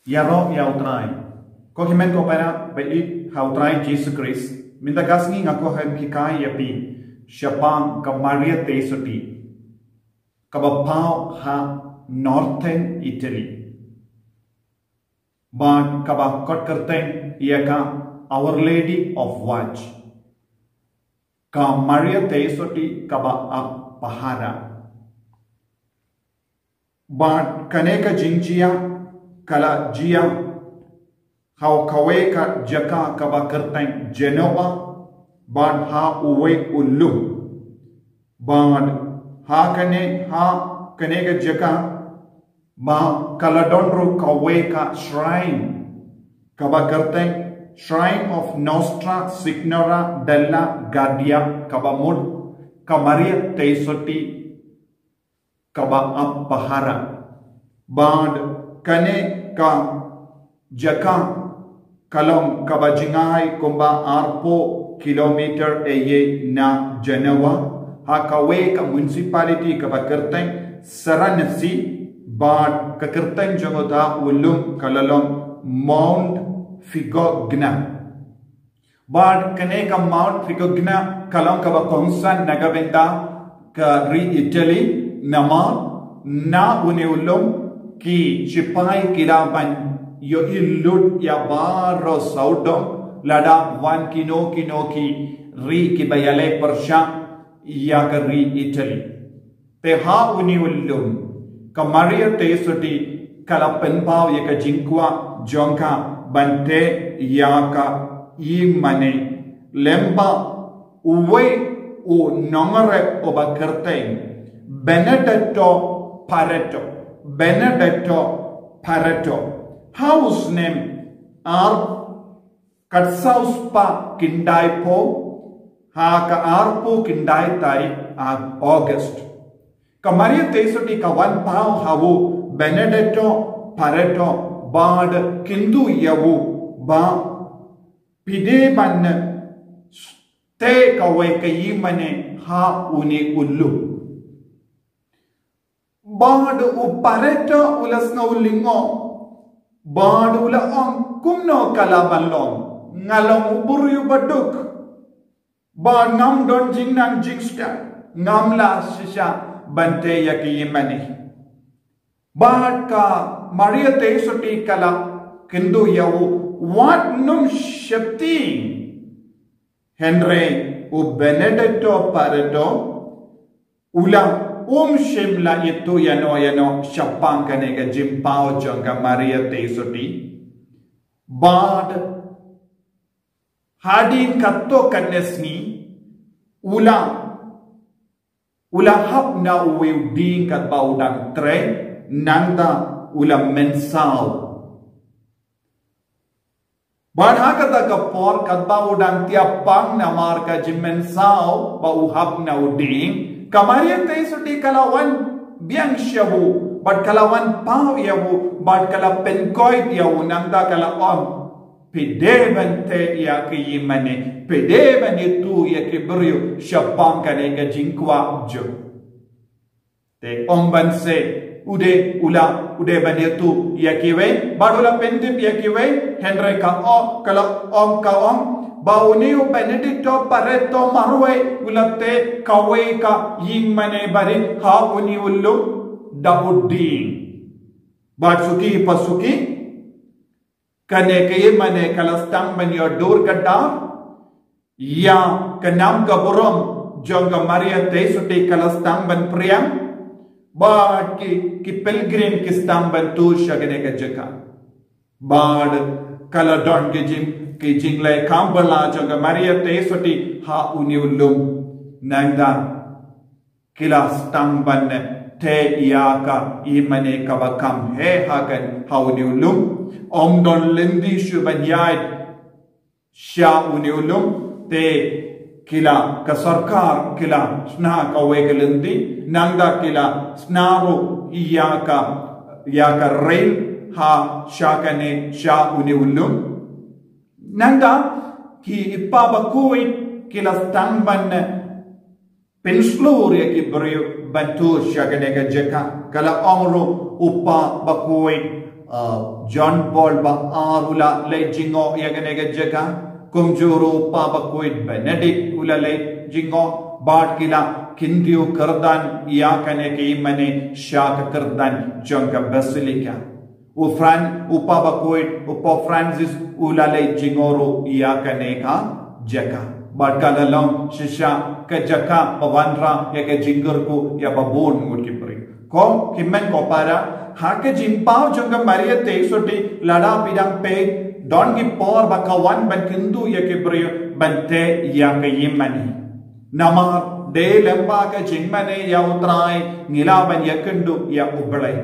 Yaro yautrai. Ko himen ko para bei hautrai Jesus Christ. Minta kasngi ngako han kikai yapi. Shapang ka Maria Tesoti. Kabapao ha Northern Italy. But kaba kot kerteng ia ka Our Lady of Watch. Ka Maria Tesoti kaba a Pahara. But kaneka jinjia kala jia hau kawe ka jaka kaba kerteng Genoa ban ha uwe ulu ban ha kane ka jaka ba kaladonro kawe ka shrine kaba kerteng Shrine of Nostra Signora della Guardia kaba mud ka Maria Tesoti kaba a Pahara ban kane ka jaka kalong kabajingay kumba arpo kilometer eye na Genoa hakawe ka municipality kabakerteng Saranasi bad kakerteng jangota ulum kalalong Mount Figogna bad kane ka Mount Figogna kalong kabakongsan nagabenda ka Italy nama na uniulum ki cipai kiraban yo ilud ya baro saudom lada wan kino ki ri ki bayale persha ya ka ri Italy te ha uni ullum ka Maria Tesoti kala penpau ya ka jingkwa jongka bante ya ka imane lemba uwe u nongare obakerteng Benedetto Pareto. House name are Katsauspa Kindaipo Haka Arpo Kindai Tai August. Kamaria Tesoti ka one pau havu Benedetto Pareto Bad Kindu Yavu Ba Pide Ban Te Kawe Kayimane Ha Uni Ulu. Bad u Pareto ulasna ulingo bad ula kumno kalabalong ngalong uburiu baduk bad ngam don jingnang jingsta ngamla sisa bante yaki yemani bad ka Maria Tesoti kala kindu yawu what num shakti Henry u Benedetto Pareto ula shimla itu yano shapang kanega jimpao jonga Maria Tesoti bad hadin katto kanesni ula hap na uwe ding kat baudang tre nanda ula mensal bad hakata ka por kat baudang tiapang na marka jimensal ba uhap na uding Kamaria Tesoti kalawan biang syabu, bad kalawan pau yabu, bad kala penkoid yabu, nangda kalawan pedeban te ya kiyimane, pedeban itu ya kibriu syapang kanega jingkwa jo. Te ombanse ude ban itu ya kiwe, bad ula pentip ya kiwe, Henry ka o kala ka Bauniu Benedetto Pareto marwe ulate kawe ka ying mane bari ha uni ullu Daudi Batsuki pasuki kane ke mane kalastang man your door kadar ya kanam kaburom jonga Maria Tesoti kalastang ban priyam bad ki pilgrim kistang ban tu shagane ka jaka bad kaladon ke jim ki jinglai kambala jonga Maria Tesoti ha uniulum nangda kila stangban te iaka imane kabakam he hagan ha uniulum omdon lindi shubanyai sha uniulum te kila ka sarkar kila sna ka wegelindi nangda kila snaru iaka rail ha shakane sha uniulum nangda ki ipabakui kila stangban penslur ya kibriu bantu shaganega jeka kala omru upa bakui John Paul ba ula le jingo yagane ga jaga kumjuru pa ba koit Benedict ula le jingo bad kila kindiu kardan ya kane ke mane shak kardan jonga basilica ufran upa ba koit upa Francis ula le jingoro ya kane ka jaga bad kala long shisha ka jaka bawanra ya ke jingur ko ya babon ngul ki pri ko kimmen ko para hake jimpau jonga maria te soti lada pidang pe don gi por bakawan ban kindu ya ke brio bante ya ke yimani namar de lemba ka jingmane ya utrai ngila ban ya kindu ya ublai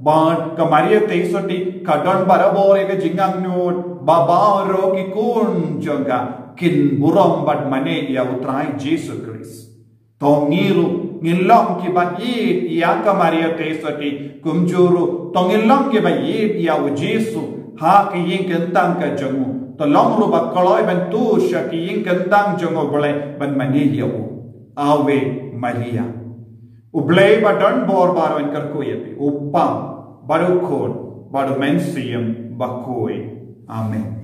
ban ka maria te soti kadon barabore ke jingang nut baba ro ki kun jonga kin burom bad mane ya utrai Jesus Christ tongiru ngilong ki ba yit ya ka maria te soti kumjuru tongilong ki ba yit ya u Jesu ha ki yin kentang ka jongu to long ru ba koloi ban tu sha ki yin kentang jongu bole ban mani ya u awe maria u blei ba don bor baron kar ko yeti uppa baru khod baru mensium ba koi amen.